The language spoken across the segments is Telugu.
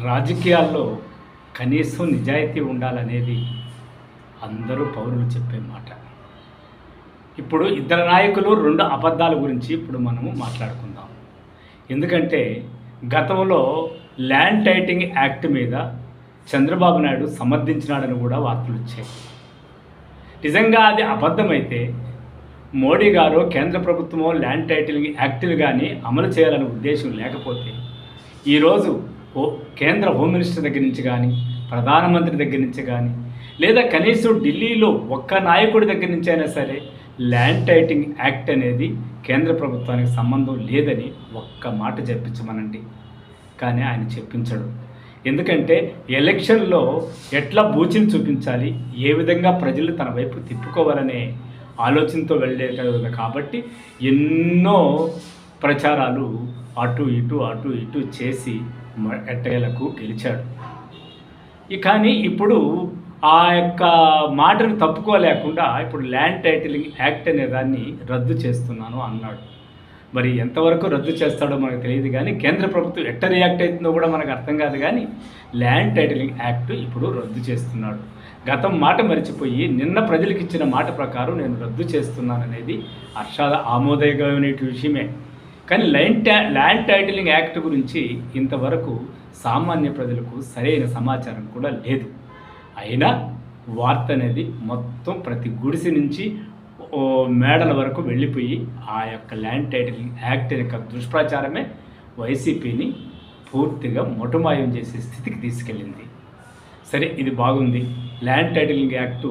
రాజకీయాల్లో కనీసం నిజాయితీ ఉండాలనేది అందరూ పౌరులు చెప్పే మాట. ఇప్పుడు ఇద్దరు నాయకులు 2 అబద్ధాల గురించి ఇప్పుడు మనము మాట్లాడుకుందాం. ఎందుకంటే గతంలో ల్యాండ్ టైటింగ్ యాక్ట్ మీద చంద్రబాబు నాయుడు సమర్థించినాడని కూడా వార్తలు వచ్చాయి. నిజంగా అది అబద్ధమైతే మోడీ గారు కేంద్ర ప్రభుత్వమో ల్యాండ్ టైటిలింగ్ యాక్టులు కానీ అమలు చేయాలనే ఉద్దేశం లేకపోతే ఈరోజు కేంద్ర హోమ్ మినిస్టర్ దగ్గర నుంచి కానీ ప్రధానమంత్రి దగ్గర నుంచి కానీ లేదా కనీసం ఢిల్లీలో ఒక్క నాయకుడి దగ్గర నుంచి అయినా సరే ల్యాండ్ టైటింగ్ యాక్ట్ అనేది కేంద్ర ప్రభుత్వానికి సంబంధం లేదని ఒక్క మాట చెప్పించమనండి. కానీ ఆయన చెప్పించడు. ఎందుకంటే ఎలక్షన్లో ఎట్లా బూచిని చూపించాలి, ఏ విధంగా ప్రజలు తన వైపు తిప్పుకోవాలనే ఆలోచనతో వెళ్ళే కదా. కాబట్టి ఎన్నో ప్రచారాలు అటు ఇటు చేసి ఎట్టగలకు గెలిచాడు. కానీ ఇప్పుడు ఆ యొక్క మాటను తప్పుకోలేకుండా ఇప్పుడు ల్యాండ్ టైటిలింగ్ యాక్ట్ అనే దాన్ని రద్దు చేస్తున్నాను అన్నాడు. మరి ఎంతవరకు రద్దు చేస్తాడో మనకు తెలియదు. కానీ కేంద్ర ప్రభుత్వం ఎట్ట రియాక్ట్ అవుతుందో కూడా మనకు అర్థం కాదు. కానీ ల్యాండ్ టైటిలింగ్ యాక్ట్ ఇప్పుడు రద్దు చేస్తున్నాడు. గతం మాట మరిచిపోయి నిన్న ప్రజలకు ఇచ్చిన మాట ప్రకారం నేను రద్దు చేస్తున్నాననేది ఆమోదయోగ్యమైన విషయమే. కానీ ల్యాండ్ టైటిలింగ్ యాక్ట్ గురించి ఇంతవరకు సామాన్య ప్రజలకు సరైన సమాచారం కూడా లేదు. అయినా వార్త అనేది మొత్తం ప్రతి గుడిసె నుంచి మేడల వరకు వెళ్ళిపోయి ఆ యొక్క ల్యాండ్ టైటిలింగ్ యాక్ట్ యొక్క దుష్ప్రచారమే వైసీపీని పూర్తిగా మొటమాయం చేసే స్థితికి తీసుకెళ్ళింది. సరే, ఇది బాగుంది. ల్యాండ్ టైటిలింగ్ యాక్టు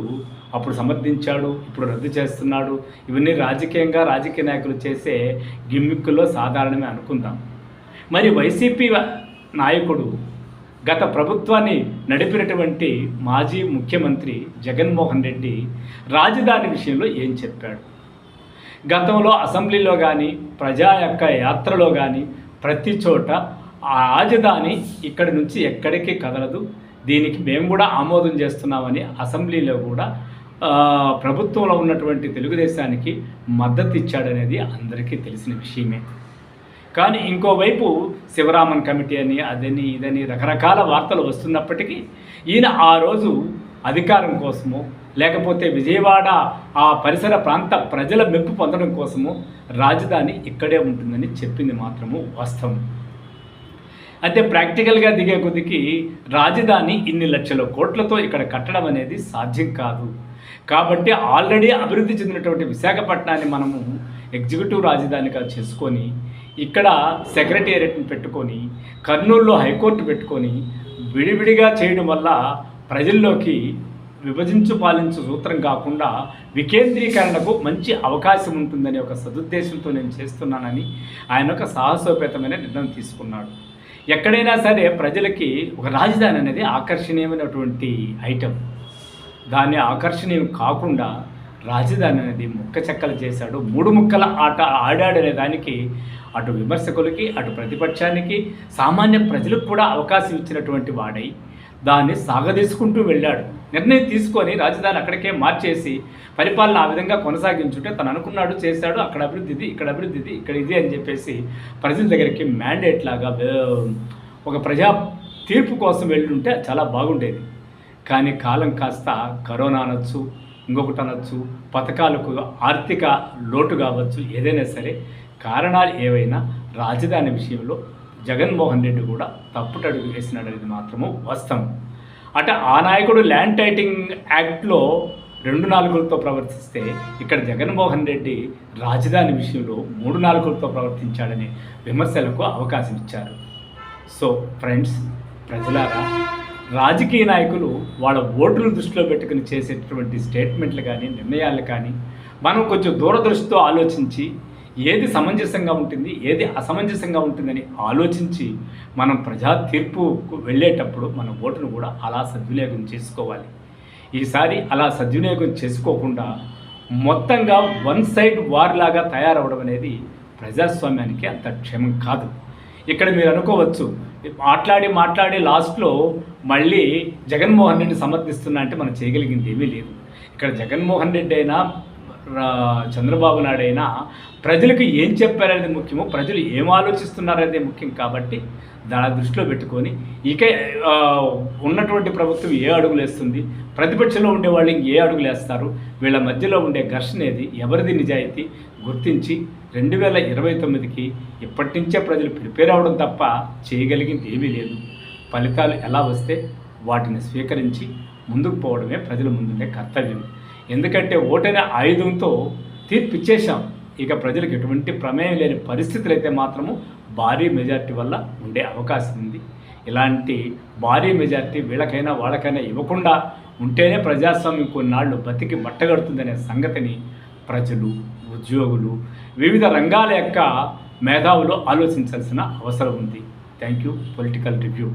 అప్పుడు సమర్థించాడు, ఇప్పుడు రద్దు చేస్తున్నాడు. ఇవన్నీ రాజకీయ నాయకులు చేసే గిమ్మిక్కుల్లో సాధారణమే అనుకుందాం. మరి వైసీపీ నాయకుడు గత ప్రభుత్వాన్ని నడిపినటువంటి మాజీ ముఖ్యమంత్రి జగన్మోహన్ రెడ్డి రాజధాని విషయంలో ఏం చెప్పాడు? గతంలో అసెంబ్లీలో కానీ ప్రజా యొక్క యాత్రలో కానీ ప్రతి చోట ఆ రాజధాని ఇక్కడి నుంచి ఎక్కడికి కదలదు, దీనికి మేము కూడా ఆమోదం చేస్తున్నామని అసెంబ్లీలో కూడా ప్రభుత్వంలో ఉన్నటువంటి తెలుగుదేశానికి మద్దతు ఇచ్చాడనేది అందరికీ తెలిసిన విషయమే. కానీ ఇంకోవైపు శివరామన్ కమిటీ అని అదని ఇదని రకరకాల వార్తలు వస్తున్నప్పటికీ ఈయన ఆ రోజు అధికారం కోసమో లేకపోతే విజయవాడ ఆ పరిసర ప్రాంత ప్రజల మెప్పు పొందడం కోసమో రాజధాని ఇక్కడే ఉంటుందని చెప్పింది మాత్రము వాస్తవం. అయితే ప్రాక్టికల్గా దిగే కొద్దికి రాజధాని ఇన్ని లక్షల కోట్లతో ఇక్కడ కట్టడం అనేది సాధ్యం కాదు. కాబట్టి ఆల్రెడీ అభివృద్ధి చెందినటువంటి విశాఖపట్నాన్ని మనము ఎగ్జిక్యూటివ్ రాజధానిగా చేసుకొని ఇక్కడ సెక్రటేరియట్ని పెట్టుకొని కర్నూలులో హైకోర్టు పెట్టుకొని విడివిడిగా చేయడం వల్ల ప్రజల్లోకి విభజించు పాలించు సూత్రం కాకుండా వికేంద్రీకరణకు మంచి అవకాశం ఉంటుందనే ఒక సదుద్దేశంతో నేను చేస్తున్నానని ఆయన ఒక సాహసోపేతమైన నిర్ణయం తీసుకున్నాడు. ఎక్కడైనా సరే ప్రజలకి ఒక రాజధాని అనేది ఆకర్షణీయమైనటువంటి ఐటెం. దాన్ని ఆకర్షణీయం కాకుండా రాజధాని అనేది ముక్క చెక్కలు చేశాడు. 3 ముక్కల ఆట ఆడాడనే దానికి అటు విమర్శకులకి అటు ప్రతిపక్షానికి సామాన్య ప్రజలకు కూడా అవకాశం ఇచ్చినటువంటి వాడై దాన్ని సాగదీసుకుంటూ వెళ్ళాడు. నిర్ణయం తీసుకొని రాజధాని అక్కడికే మార్చేసి పరిపాలన ఆ విధంగా కొనసాగించుంటే తను అనుకున్నాడు, చేశాడు. అక్కడ అభివృద్ధి ఇది, ఇక్కడ అభివృద్ధి ఇది, ఇక్కడ ఇది అని చెప్పేసి ప్రజల దగ్గరికి మ్యాండేట్ లాగా ఒక ప్రజా తీర్పు కోసం వెళ్ళుంటే చాలా బాగుండేది. కానీ కాలం కాస్త కరోనా అనొచ్చు, ఇంకొకటి అనొచ్చు, పథకాలకు ఆర్థిక లోటు కావచ్చు, ఏదైనా సరే కారణాలు ఏవైనా రాజధాని విషయంలో జగన్మోహన్ రెడ్డి కూడా తప్పుటడుగు వేసినాడనేది మాత్రము వాస్తవం. అంటే ఆ నాయకుడు ల్యాండ్ టైటింగ్ యాక్ట్లో 2 నాలుగులతో ప్రవర్తిస్తే ఇక్కడ జగన్మోహన్ రెడ్డి రాజధాని విషయంలో 3 నాలుగులతో ప్రవర్తించాడనే విమర్శలకు అవకాశం ఇచ్చారు. సో ఫ్రెండ్స్, ప్రజలారా, రాజకీయ నాయకులు వాళ్ళ ఓటును దృష్టిలో పెట్టుకుని చేసేటటువంటి స్టేట్మెంట్లు కానీ నిర్ణయాలు కానీ మనం కొంచెం దూరదృష్టితో ఆలోచించి ఏది సమంజసంగా ఉంటుంది, ఏది అసమంజసంగా ఉంటుందని ఆలోచించి మనం ప్రజా తీర్పుకు వెళ్ళేటప్పుడు మన ఓటును కూడా అలా సద్వినియోగం చేసుకోవాలి. ఈసారి అలా సద్వినియోగం చేసుకోకుండా మొత్తంగా వన్ సైడ్ వార్ లాగా తయారవడం అనేది ప్రజాస్వామ్యానికి అంత క్షేమం కాదు. ఇక్కడ మీరు అనుకోవచ్చు, మాట్లాడి లాస్ట్లో మళ్ళీ జగన్మోహన్ రెడ్డి సమర్థిస్తున్నా అంటే మనం చేయగలిగింది ఏమీ లేదు. ఇక్కడ జగన్మోహన్ రెడ్డి అయినా చంద్రబాబు నాయుడు అయినా ప్రజలకు ఏం చెప్పారనేది ముఖ్యము, ప్రజలు ఏం ఆలోచిస్తున్నారనేది ముఖ్యం. కాబట్టి దాని దృష్టిలో పెట్టుకొని ఇక ఉన్నటువంటి ప్రభుత్వం ఏ అడుగులు వేస్తుంది, ప్రతిపక్షంలో ఉండే వాళ్ళు ఏ అడుగులు వేస్తారు, వీళ్ళ మధ్యలో ఉండే ఘర్షణ ఏది, ఎవరిది నిజాయితీ గుర్తించి 2029కి ఇప్పటి నుంచే ప్రజలు ప్రిపేర్ అవ్వడం తప్ప చేయగలిగింది ఏమీ లేదు. ఫలితాలు ఎలా వస్తే వాటిని స్వీకరించి ముందుకు పోవడమే ప్రజల ముందుండే కర్తవ్యం. ఎందుకంటే ఓటనే ఆయుధంతో తీర్పు ఇచ్చేశాం. ఇక ప్రజలకు ఎటువంటి ప్రమేయం లేని పరిస్థితులు అయితే మాత్రము భారీ మెజార్టీ వల్ల ఉండే అవకాశం ఉంది. ఇలాంటి భారీ మెజార్టీ వీళ్ళకైనా వాళ్ళకైనా ఇవ్వకుండా ఉంటేనే ప్రజాస్వామ్యం కొన్నాళ్ళు బతికి బట్టగడుతుందనే సంగతిని ప్రజలు, ఉద్యోగులు, వివిధ రంగాల యొక్క మేధావులు ఆలోచించాల్సిన అవసరం ఉంది. Thank you. Political review.